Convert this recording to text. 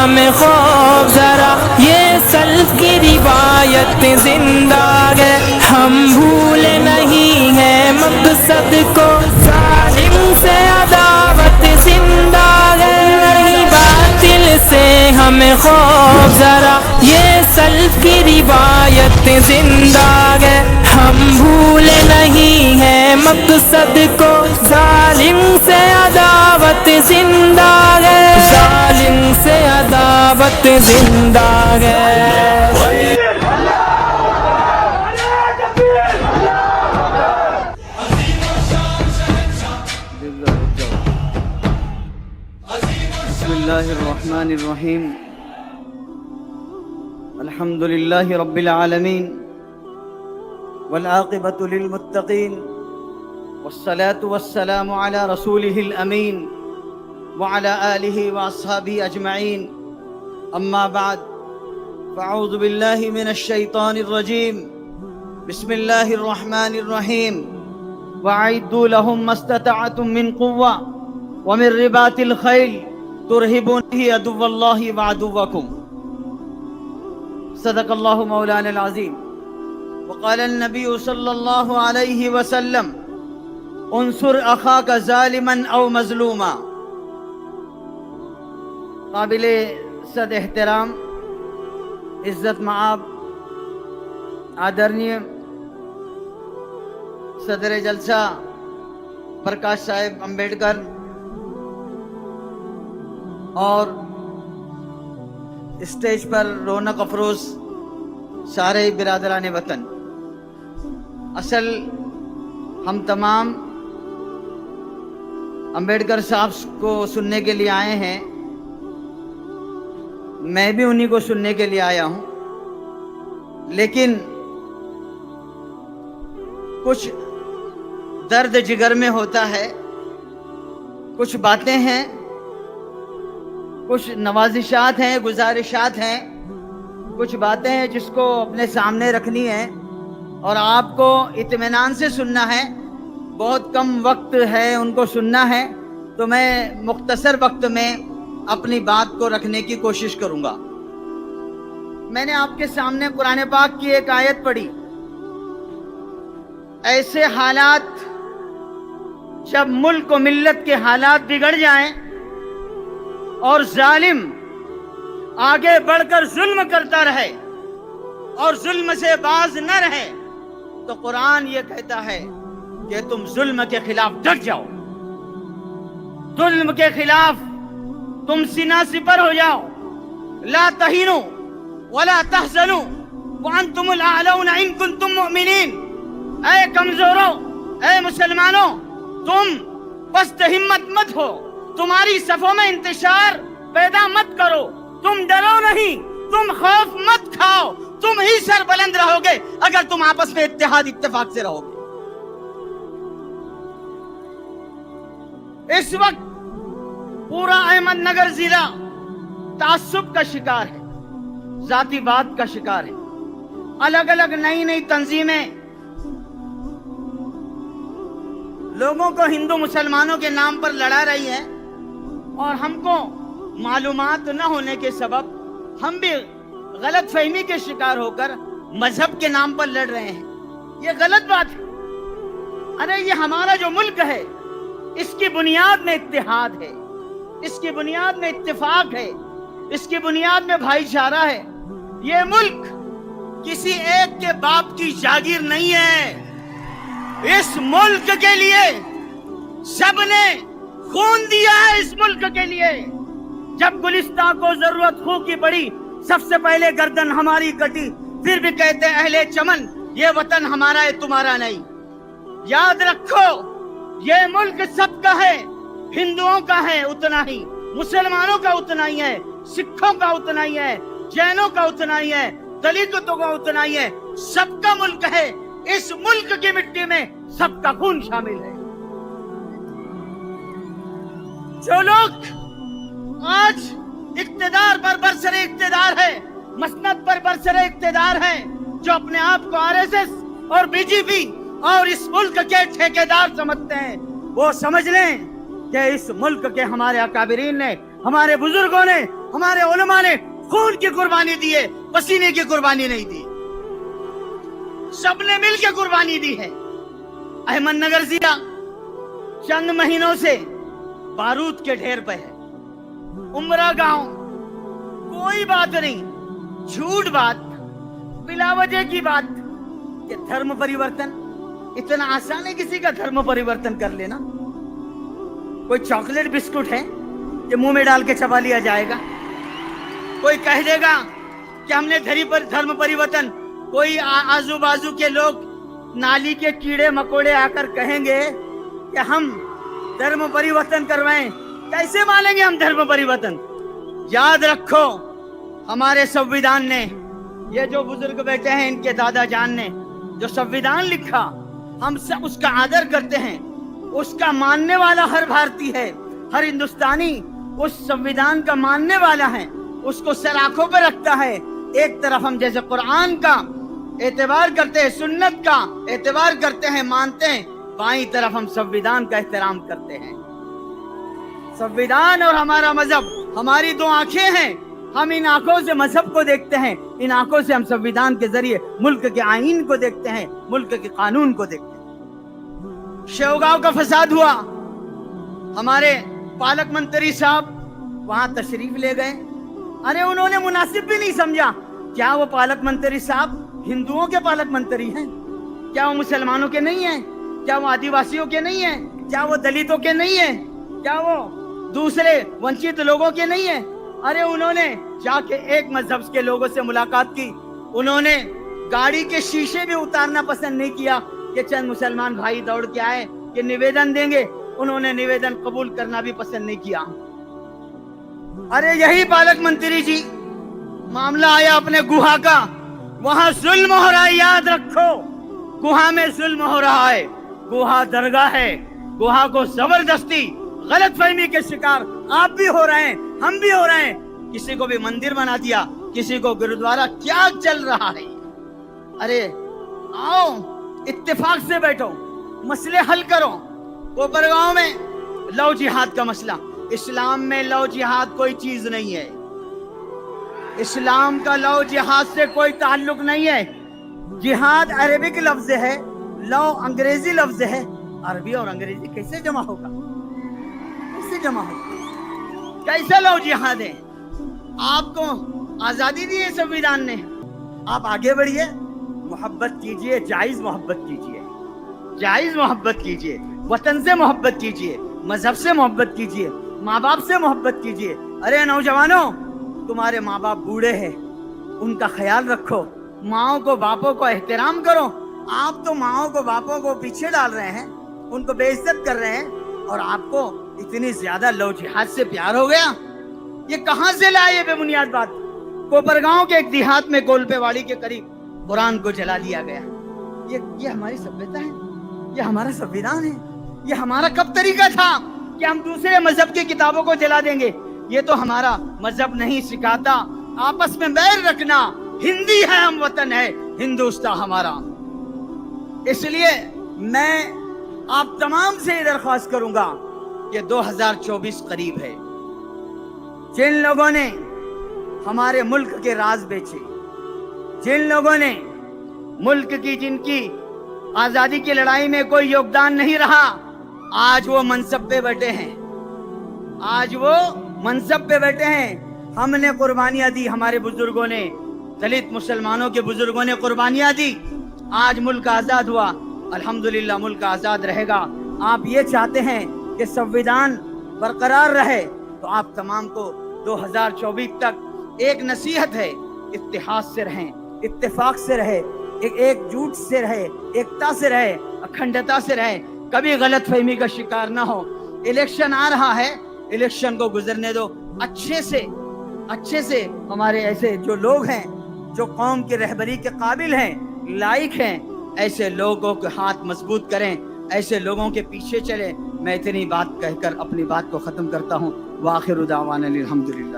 ہمیں خوف ذرا یہ سلف کی روایت زندہ ہے، ہم بھولے نہیں ہیں مقصد کو، ظالم سے عداوت زندہ ہے، نہیں باطل سے ہمیں خوف ذرا یہ سلف کی روایت زندہ ہے، ہم بھولے نہیں ہیں مقصد کو، ظالم سے عداوت زندہ ہے، ظالم سے عداوت زندہ ہے۔ بسم اللہ الرحمن الرحیم، الحمد للہ رب العالمین والعاقبۃ للمتقین والصلاة والسلام علی رسولہ الامین وعلی آلہ واصحابہ اجمعین، اما بعد فاعوذ باللہ من الشیطان الرجیم، بسم اللہ الرحمن الرحیم، وأعدوا لهم ما استطعتم من قوة ومن رباط الخیل ترہبون به عدو اللہ وعدوکم، صدق اللہ مولانا العظیم۔ وقال النبی صلی اللہ علیہ وسلم انصر اخاک ظالما او مظلوما۔ قابل صد احترام عزت مآب آدرنیہ صدر جلسہ پرکاش صاحب امبیڈکر اور اسٹیج پر رونق افروز سارے برادران وطن، اصل ہم تمام امبیڈکر صاحب کو سننے کے لیے آئے ہیں، میں بھی انہی کو سننے کے لیے آیا ہوں، لیکن کچھ درد جگر میں ہوتا ہے، کچھ باتیں ہیں، کچھ نوازشات ہیں، گزارشات ہیں، کچھ باتیں ہیں جس کو اپنے سامنے رکھنی ہے اور آپ کو اطمینان سے سننا ہے، بہت کم وقت ہے ان کو سننا ہے، تو میں مختصر وقت میں اپنی بات کو رکھنے کی کوشش کروں گا۔ میں نے آپ کے سامنے قرآن پاک کی ایک آیت پڑھی، ایسے حالات جب ملک و ملت کے حالات بگڑ جائیں اور ظالم آگے بڑھ کر ظلم کرتا رہے اور ظلم سے باز نہ رہے، تو قرآن یہ کہتا ہے کہ تم ظلم کے خلاف ڈٹ جاؤ، ظلم کے خلاف تم سینہ سپر ہو جاؤ، لا تہینوا ولا تحزنوا وانتم الاعلون ان کنتم مؤمنین۔ اے کمزوروں، اے مسلمانوں، تم پست ہمت مت ہو، تمہاری صفوں میں انتشار پیدا مت کرو، تم ڈرو نہیں، تم خوف مت کھاؤ، تم ہی سر بلند رہو گے اگر تم آپس میں اتحاد اتفاق سے رہو گے۔ اس وقت پورا احمد نگر ضلع تعصب کا شکار ہے، ذاتی بات کا شکار ہے، الگ الگ نئی نئی تنظیمیں لوگوں کو ہندو مسلمانوں کے نام پر لڑا رہی ہے، اور ہم کو معلومات نہ ہونے کے سبب ہم بھی غلط فہمی کے شکار ہو کر مذہب کے نام پر لڑ رہے ہیں۔ یہ غلط بات ہے۔ ارے یہ ہمارا جو ملک ہے، اس کی بنیاد میں اتحاد ہے، اس کی بنیاد میں اتفاق ہے، اس کی بنیاد میں بھائی چارہ ہے۔ یہ ملک کسی ایک کے باپ کی جاگیر نہیں ہے، اس ملک کے لیے سب نے خون دیا ہے، اس ملک کے لیے۔ جب گلستان کو ضرورت خون کی پڑی، سب سے پہلے گردن ہماری کٹی، پھر بھی کہتے اہل چمن یہ وطن ہمارا ہے تمہارا نہیں۔ یاد رکھو یہ ملک سب کا ہے، ہندوؤں کا ہے اتنا ہی، مسلمانوں کا اتنا ہی ہے، سکھوں کا اتنا ہی ہے، جینوں کا اتنا ہی ہے، دلتوں کا اتنا ہی ہے، سب کا ملک ہے۔ اس ملک کی مٹی میں سب کا خون شامل ہے۔ جو لوگ آج اقتدار پر برسر اقتدار ہے، مسند پر برسر اقتدار ہے، جو اپنے آپ کو RSS اور BJP اور اس ملک کے ٹھیکیدار سمجھتے ہیں، وہ سمجھ لیں کہ اس ملک کے ہمارے اکابرین نے، ہمارے بزرگوں نے، ہمارے علماء نے خون کی قربانی دی ہے، پسینے کی قربانی نہیں دی، سب نے مل کے قربانی دی ہے۔ احمد نگر ضلع چند مہینوں سے بارود کے ڈھیر پہ ہے، امرا گاؤں، کوئی بات نہیں، جھوٹ بات، بلا وجہ کی بات کہ دھرم پریورتن اتنا آسان ہے کسی کا دھرم پریورتن کر لینا؟ کوئی چاکلیٹ بسکٹ ہے کہ منہ میں ڈال کے چبا لیا جائے گا؟ کوئی کہہ دے گا کہ ہم نے دھرم پریورتن، کوئی آزو بازو کے لوگ نالی کے کیڑے مکوڑے آ کر کہیں گے کہ ہم دھرم پریورتن کروائیں، کیسے مانیں گے ہم دھرم پریورتن؟ یاد رکھو ہمارے سنویدھان نے، یہ جو بزرگ بیٹھے ہیں ان کے دادا جان نے جو سنویدھان لکھا، ہم سب اس کا آدر کرتے ہیں، اس کا ماننے والا ہر بھارتی ہے، ہر ہندوستانی اس سنویدھان کا ماننے والا ہے، اس کو سر آنکھوں پہ رکھتا ہے۔ ایک طرف ہم جیسے قرآن کا اعتبار کرتے ہیں، سنت کا اعتبار کرتے ہیں، مانتے ہیں، بائیں طرف ہم سنویدھان کا احترام کرتے ہیں۔ سنویدھان اور ہمارا مذہب ہماری دو آنکھیں ہیں، ہم ان آنکھوں سے مذہب کو دیکھتے ہیں، ان آنکھوں سے ہم سنویدھان کے ذریعے ملک کے آئین کو دیکھتے ہیں، ملک کے قانون کو دیکھتے ہیں۔ شیوگاؤں کا فساد ہوا، ہمارے پالک منتری صاحب وہاں تشریف لے گئے، ارے انہوں نے مناسب بھی نہیں سمجھا، کیا وہ پالک منتری صاحب ہندوؤں کے پالک منتری ہیں؟ کیا وہ مسلمانوں کے نہیں ہیں؟ کیا وہ آدیواسیوں کے نہیں ہیں؟ کیا وہ دلتوں کے نہیں ہیں؟ کیا وہ دوسرے ونچت لوگوں کے نہیں ہیں؟ ارے انہوں نے جا کے ایک مذہب کے لوگوں سے ملاقات کی، انہوں نے گاڑی کے شیشے بھی اتارنا پسند نہیں کیا کہ چند مسلمان بھائی دوڑ کے آئے کہ نویدن دیں گے، انہوں نے نویدن قبول کرنا بھی پسند نہیں کیا۔ ارے یہی پالک منتری جی، معاملہ آیا اپنے گوہا کا، وہاں ظلم ہو رہا ہے، یاد رکھو گوہا میں ظلم ہو رہا ہے، گوہا درگاہ ہے، گوہا کو زبردستی غلط فہمی کے شکار آپ بھی ہو رہے ہیں، ہم بھی ہو رہے ہیں، کسی کو بھی مندر بنا دیا، کسی کو گرودوارا، کیا چل رہا ہے؟ ارے آؤ اتفاق سے بیٹھو، مسئلے حل کرو۔ کوپر گاؤں میں لو جہاد کا مسئلہ، اسلام میں لو جہاد کوئی چیز نہیں ہے، اسلام کا لو جہاد سے کوئی تعلق نہیں ہے۔ جہاد عربک لفظ ہے، لو انگریزی لفظ ہے، عربی اور انگریزی کیسے جمع ہوگا؟ کیسے جمع ہوگا؟ کیسے لو جہاد ہے؟ آپ کو آزادی دی ہے سنویدھان نے، آپ آگے بڑھیے، محبت کیجئے، جائز محبت کیجئے، جائز محبت کیجئے، وطن سے محبت کیجئے، مذہب سے محبت کیجئے، ماں باپ سے محبت کیجئے۔ ارے نوجوانوں، تمہارے ماں باپ بوڑھے ہیں، ان کا خیال رکھو، ماؤں کو باپوں کو احترام کرو۔ آپ تو ماؤں کو باپوں کو پیچھے ڈال رہے ہیں، ان کو بے عزت کر رہے ہیں، اور آپ کو اتنی زیادہ لو جہاد سے پیار ہو گیا؟ یہ کہاں سے لائے بے بنیاد بات؟ کوپر گاؤں کے ایک دیہات میں کولپے واڑی کے قریب قرآن کو جلا دیا گیا۔ یہ ہماری سبھیتا ہے، یہ ہمارا سنویدھان ہے، یہ ہمارا کب طریقہ تھا کہ ہم دوسرے مذہب کی کتابوں کو جلا دیں گے؟ یہ تو ہمارا مذہب نہیں سکھاتا آپس میں بیر رکھنا، ہندی ہے ہم وطن ہے، ہندوستان ہمارا۔ اس لیے میں آپ تمام سے درخواست کروں گا کہ 2024 قریب ہے، جن لوگوں نے ہمارے ملک کے راز بیچے، جن لوگوں نے ملک کی، جن کی آزادی کی لڑائی میں کوئی یوگدان نہیں رہا، آج وہ منصب پہ بیٹھے ہیں، آج وہ منصب پہ بیٹھے ہیں۔ ہم نے قربانیاں دی، ہمارے بزرگوں نے، دلت مسلمانوں کے بزرگوں نے قربانیاں دی، آج ملک آزاد ہوا، الحمدللہ ملک آزاد رہے گا۔ آپ یہ چاہتے ہیں کہ سنویدھان برقرار رہے، تو آپ تمام کو 2024 تک ایک نصیحت ہے، اتحاد سے رہیں، اتفاق سے رہے، ایک جھوٹ سے رہے، ایکتا سے رہے، اکھنڈتا سے رہے، کبھی غلط فہمی کا شکار نہ ہو۔ الیکشن آ رہا ہے، الیکشن کو گزرنے دو، اچھے سے ہمارے ایسے جو لوگ ہیں، جو قوم کی رہبری کے قابل ہیں، لائق ہیں، ایسے لوگوں کے ہاتھ مضبوط کریں، ایسے لوگوں کے پیچھے چلیں۔ میں اتنی بات کہہ کر اپنی بات کو ختم کرتا ہوں۔ وآخر دعوانا الحمدللہ۔